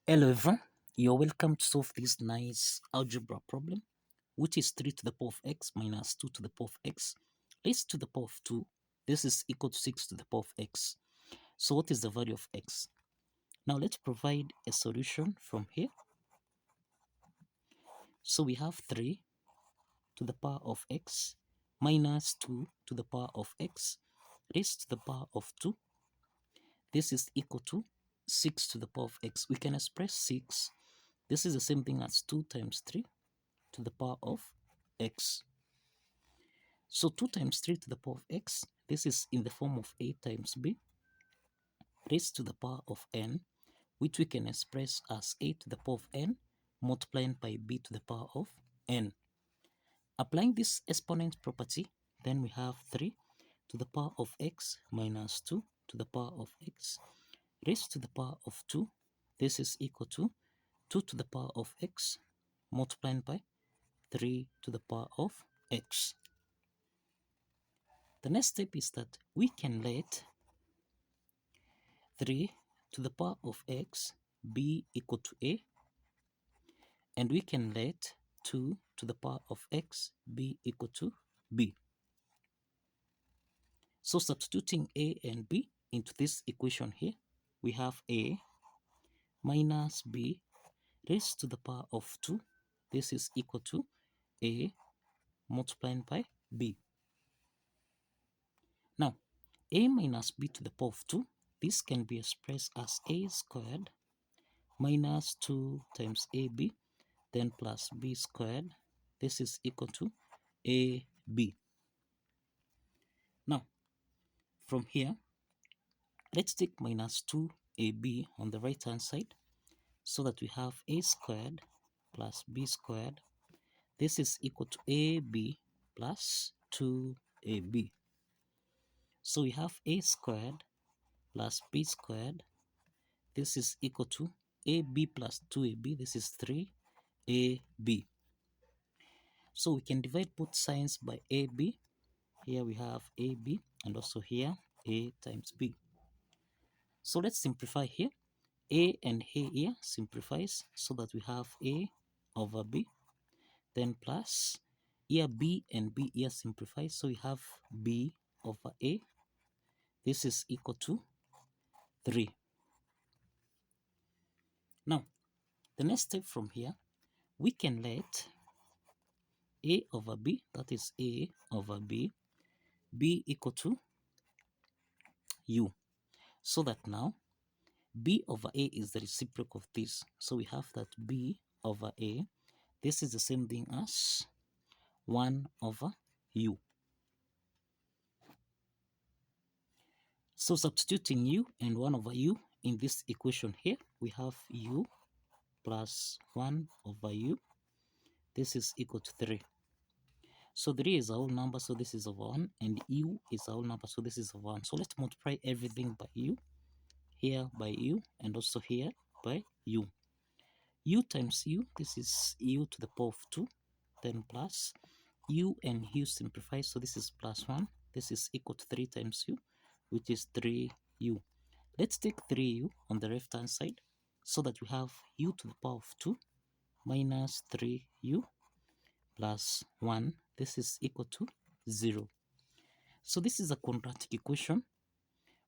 Hello everyone, you're welcome to solve this nice algebra problem, which is 3 to the power of x minus 2 to the power of x raised to the power of 2. This is equal to 6 to the power of x. So what is the value of x? Now let's provide a solution from here. So we have 3 to the power of x minus 2 to the power of x raised to the power of 2. This is equal to 6 to the power of x. We can express 6. This is the same thing as 2 times 3 to the power of x. So 2 times 3 to the power of x, this is in the form of a times b raised to the power of n, which we can express as a to the power of n multiplied by b to the power of n. Applying this exponent property, then we have 3 to the power of x minus 2 to the power of x raised to the power of 2. This is equal to 2 to the power of x multiplied by 3 to the power of x. The next step is that we can let 3 to the power of x be equal to a, and we can let 2 to the power of x be equal to b. So substituting a and b into this equation here, we have a minus b raised to the power of 2. This is equal to a multiplied by b. Now, a minus b to the power of 2, this can be expressed as a squared minus 2 times ab, then plus b squared. This is equal to ab. Now, from here, let's take minus 2ab on the right hand side so that we have a squared plus b squared. This is equal to ab plus 2ab. So we have a squared plus b squared. This is equal to ab plus 2ab. This is 3ab. So we can divide both signs by ab. Here we have ab, and also here a times b. So let's simplify here. A and a here simplifies so that we have a over b. Then plus here b and b here simplifies, so we have b over a. This is equal to 3. Now, the next step from here, we can let a over b, that is a over b, be equal to u. So that now b over a is the reciprocal of this. So we have that b over a, this is the same thing as 1 over u. So substituting u and 1 over u in this equation here, we have u plus 1 over u. This is equal to 3. So 3 is a whole number, so this is over 1, and u is a whole number, so this is over 1. So let's multiply everything by u, here by u, and also here by u. U times u, this is u to the power of 2, then plus u and u simplify, so this is plus 1. This is equal to 3 times u, which is 3u. Let's take 3u on the left hand side so that we have u to the power of 2 minus 3u plus 1. This is equal to 0. So this is a quadratic equation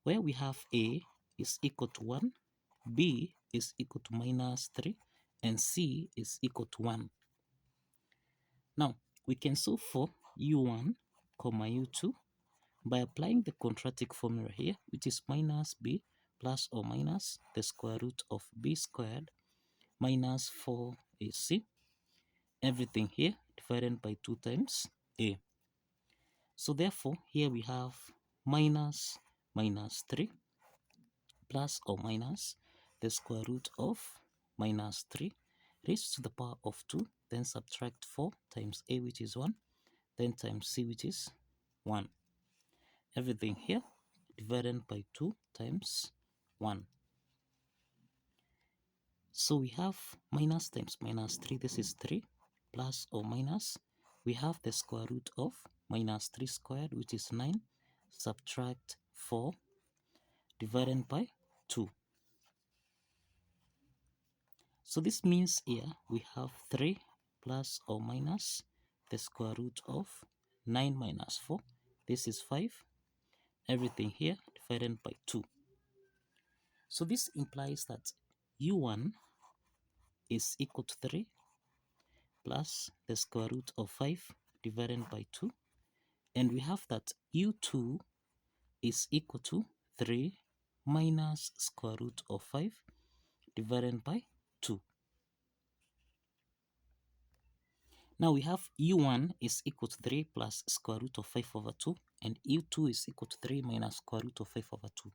where we have a is equal to 1, b is equal to minus 3, and c is equal to 1. Now, we can solve for u1, u2 by applying the quadratic formula here, which is minus b plus or minus the square root of b squared minus 4ac. Everything here divided by 2 times a. So therefore, here we have minus 3 plus or minus the square root of minus 3 raised to the power of 2, then subtract 4 times a, which is 1, then times c, which is 1. Everything here divided by 2 times 1. So we have minus times minus 3, this is 3, plus or minus, we have the square root of minus 3 squared, which is 9, subtract 4, divided by 2. So this means here we have 3 plus or minus the square root of 9 minus 4. This is 5. Everything here divided by 2. So this implies that u1 is equal to 3 plus the square root of 5 divided by 2. And we have that u2 is equal to 3 minus square root of 5 divided by 2. Now we have u1 is equal to 3 plus square root of 5 over 2, and u2 is equal to 3 minus square root of 5 over 2.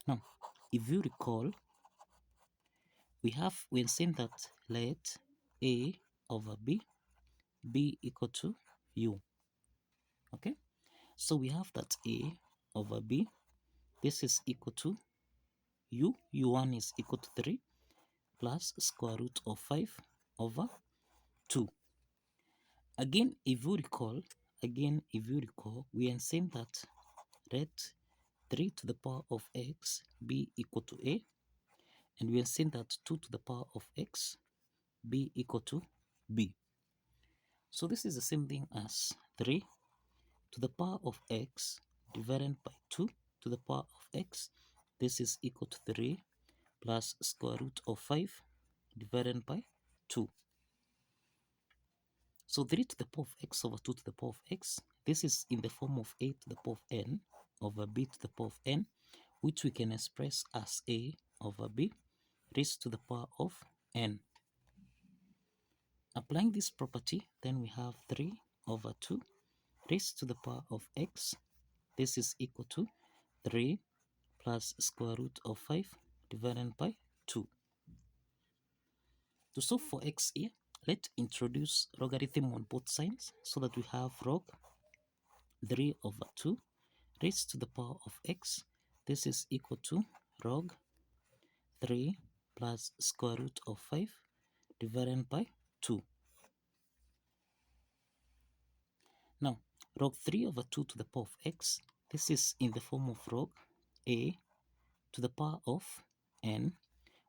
Now, if you recall, we're saying that let a over b equal to u. Okay, so we have that a over b, this is equal to u1 is equal to 3 plus square root of 5 over 2. Again, if you recall, we are saying that let 3 to the power of x be equal to a, and we are saying that 2 to the power of x be equal to b. So this is the same thing as 3 to the power of x divided by 2 to the power of x. This is equal to 3 plus square root of 5 divided by 2. So 3 to the power of x over 2 to the power of x, this is in the form of a to the power of n over b to the power of n, which we can express as a over b raised to the power of n. Applying this property, then we have 3 over 2 raised to the power of x. This is equal to 3 plus square root of 5 divided by 2. To solve for x here, let's introduce logarithm on both sides so that we have log 3 over 2 raised to the power of x. This is equal to log 3 plus square root of 5 divided by 2. Now, log 3 over 2 to the power of x, this is in the form of log a to the power of n,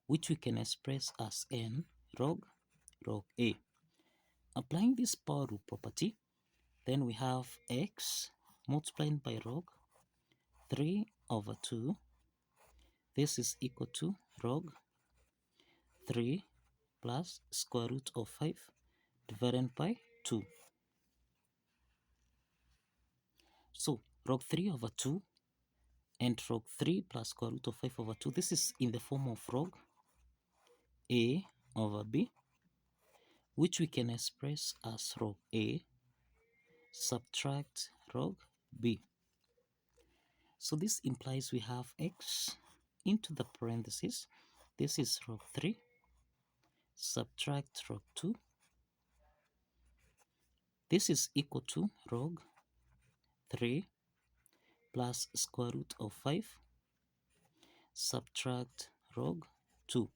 which we can express as n log a. Applying this power rule property, then we have x multiplied by log 3 over 2. This is equal to log 3 plus square root of 5 divided by 2. So log 3 over 2 and log 3 plus square root of 5 over 2, this is in the form of log a over b, which we can express as log a subtract log b. So this implies we have x into the parentheses. This is log 3 subtract log 2. This is equal to log 3 plus square root of 5 subtract log 2.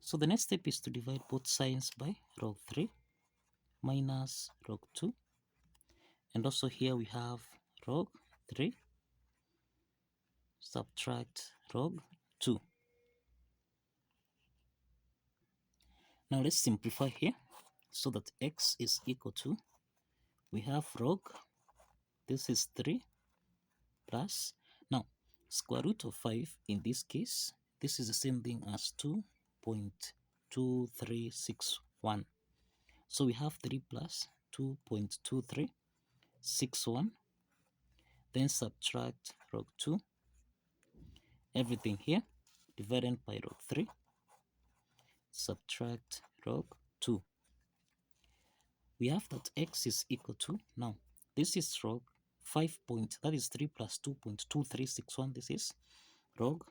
So the next step is to divide both sides by log 3 minus log 2. And also here we have log 3 subtract log 2. Now let's simplify here so that x is equal to, we have log, this is 3 plus, now square root of 5 in this case, this is the same thing as 2.2361. So we have 3 plus 2.2361, then subtract log 2, everything here divided by log 3, subtract log 2. We have that x is equal to, now this is log 5 point, that is 3 plus 2.2361, this is log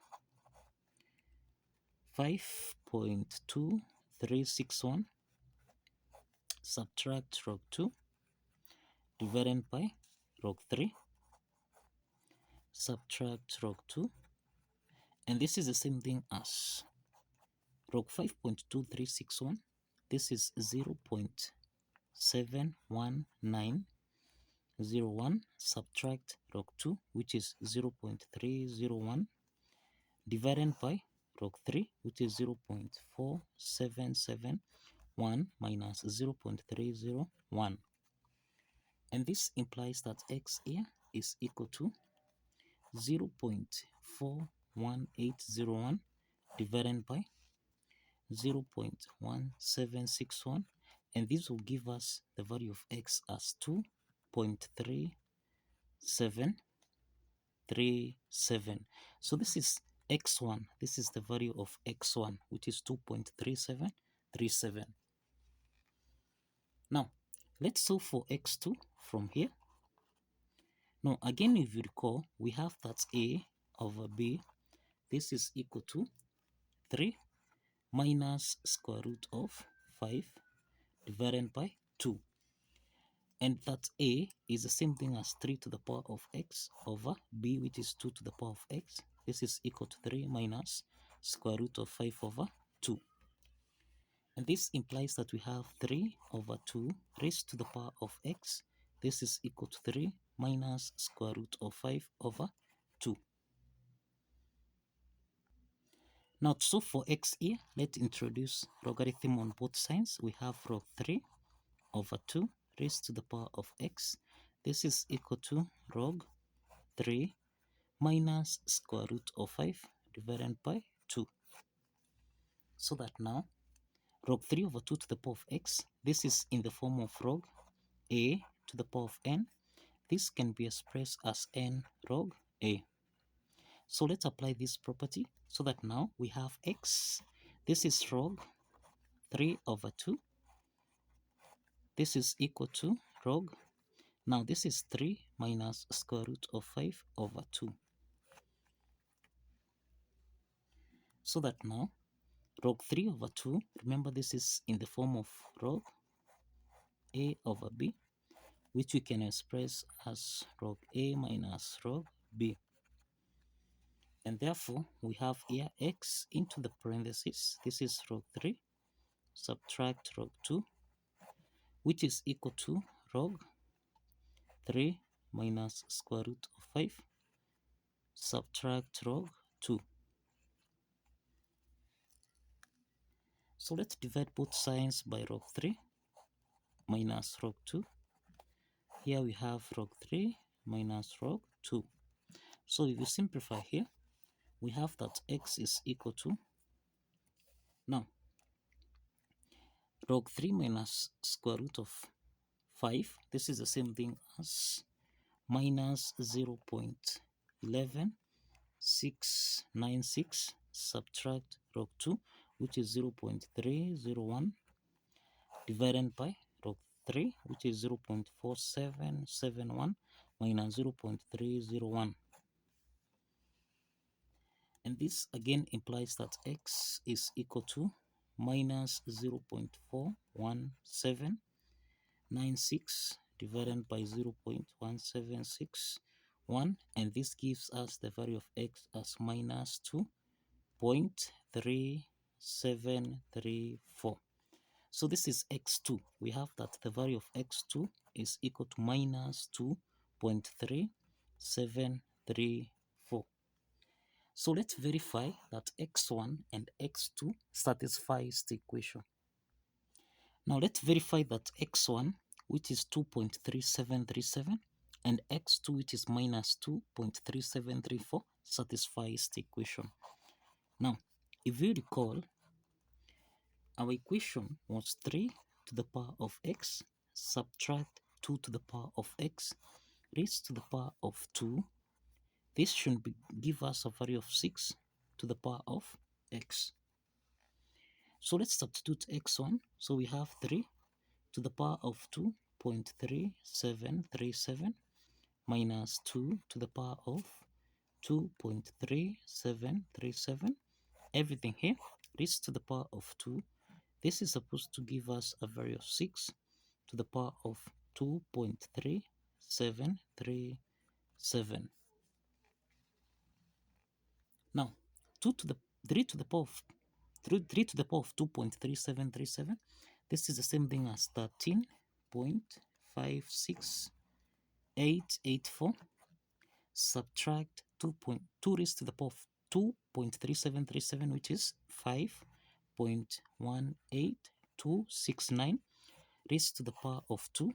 5.2361 subtract log 2 divided by log 3 subtract log 2, and this is the same thing as log 5.2361, this is 0.71901 subtract log 2, which is 0.301 divided by log 3, which is 0.4771 minus 0.301. And this implies that x here is equal to 0.41801 divided by 0.1761, and this will give us the value of x as 2.3737. So this is x1. This is the value of x1, which is 2.3737. Now, let's solve for x2 from here. Now, again, if you recall, we have that a over b, this is equal to 3 minus square root of 5 divided by 2. And that a is the same thing as 3 to the power of x over b, which is 2 to the power of x. This is equal to 3 minus square root of 5 over 2. And this implies that we have 3 over 2 raised to the power of x. This is equal to 3 minus square root of 5 over 2. Now, so for x here, let's introduce logarithm on both sides. We have log 3 over 2 raised to the power of x. This is equal to log 3 minus square root of 5 divided by 2. So that now, log 3 over 2 to the power of x, this is in the form of log a to the power of n. This can be expressed as n log a. So let's apply this property so that now we have x. This is log 3 over 2. This is equal to log. Now this is 3 minus square root of 5 over 2. So that now log 3 over 2, remember this is in the form of log a over b, which we can express as log a minus log b. And therefore, we have here x into the parentheses. This is log 3, subtract log 2, which is equal to log 3 minus square root of 5, subtract log 2. So let's divide both sides by log 3 minus log 2. Here we have log 3 minus log 2. So if you simplify here, we have that x is equal to, now, log 3 minus square root of 5. This is the same thing as minus 0.11696 subtract log 2, which is 0.301 divided by log 3, which is 0.4771 minus 0.301. And this again implies that x is equal to minus 0.41796 divided by 0.1761, and this gives us the value of x as minus 2.3734. So this is x2. We have that the value of x2 is equal to minus 2.3734. So let's verify that x1 and x2 satisfies the equation. Now let's verify that x1, which is 2.3737, and x2, which is minus 2.3734, satisfies the equation. Now, if you recall, our equation was 3 to the power of x, subtract 2 to the power of x, raised to the power of 2. This should give us a value of 6 to the power of x. So let's substitute x1. So we have 3 to the power of 2.3737 minus 2 to the power of 2.3737. Everything here raised to the power of 2. This is supposed to give us a value of 6 to the power of 2.3737. Now, 3 to the power of 2.3737. This is the same thing as 13.56884. Subtract 2 raised to the power of 2.3737, which is 5.18269 raised to the power of 2,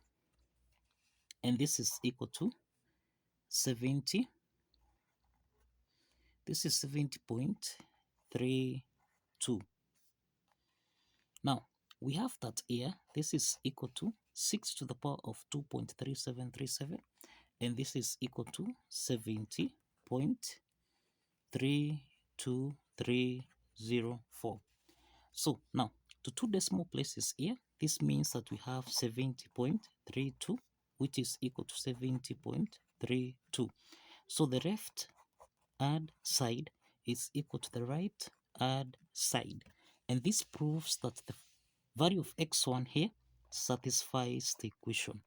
and this is equal to 70. This is 70.32. Now, we have that here. This is equal to 6 to the power of 2.3737, and this is equal to 70.3234. So now, to two decimal places here, this means that we have 70.32, which is equal to 70.32. So the left hand side is equal to the right hand side. And this proves that the value of x1 here satisfies the equation.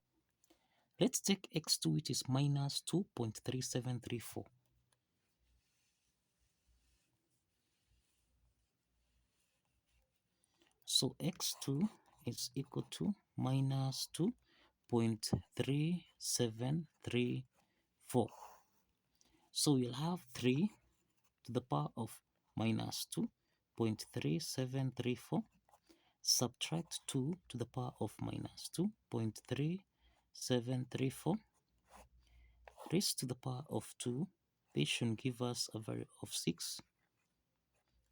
Let's take x2, which is minus 2.3734. So x2 is equal to minus 2.3734. So we'll have 3 to the power of minus 2.3734. Subtract 2 to the power of minus 2.3734 raised to the power of 2. This should give us a value of 6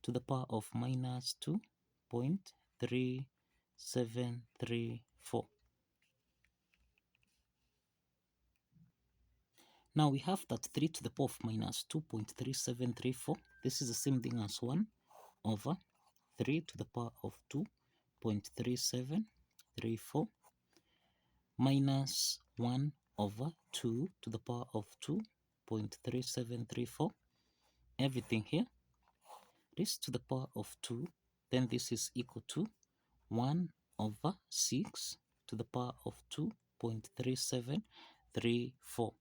to the power of minus 2.3734. Now we have that 3 to the power of minus 2.3734. This is the same thing as 1 over 3 to the power of 2.3734 minus 1 over 2 to the power of 2.3734. Everything here raised to the power of 2. Then this is equal to 1 over 6 to the power of 2.3734.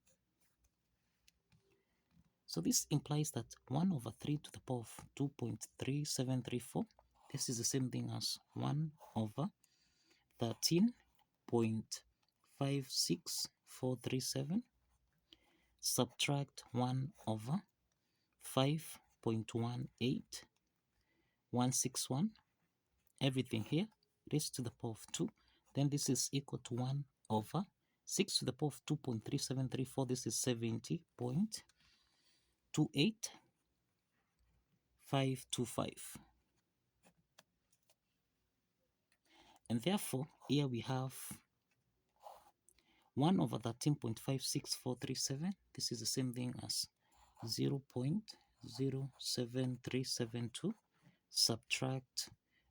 So this implies that 1 over 3 to the power of 2.3734, this is the same thing as 1 over 13.56437, subtract 1 over 5.18161, everything here raised to the power of 2. Then this is equal to 1 over 6 to the power of 2.3734, this is 70.28525. And therefore, here we have 1 over 13.56437. This is the same thing as 0.07372. Subtract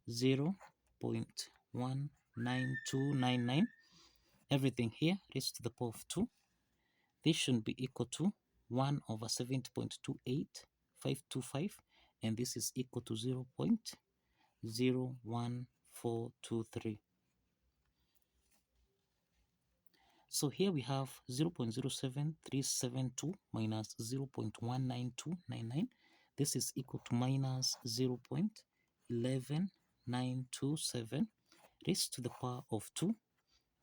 0.19299. Everything here raised to the power of 2. This should be equal to 1 over 70.28525. And this is equal to 0.01423. So here we have 0.07372 minus 0.19299. This is equal to minus 0.11927 raised to the power of 2.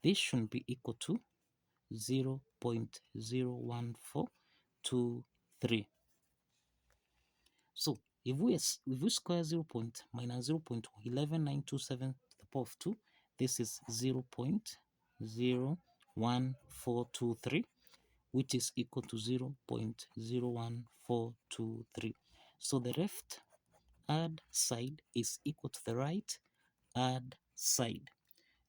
This should be equal to 0.01423. So if we square minus 0.11927 to the power of 2, this is 0.01423, which is equal to 0.01423. So the left hand side is equal to the right hand side.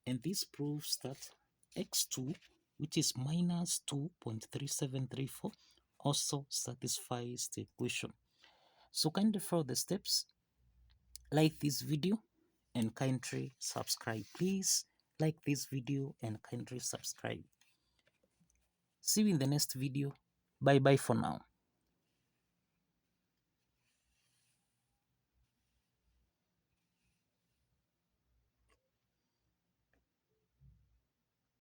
And this proves that x2, which is minus 2.3734, also satisfies the equation. So kindly follow the steps, like this video, and kindly subscribe. Please like this video and kindly subscribe. See you in the next video. Bye bye for now.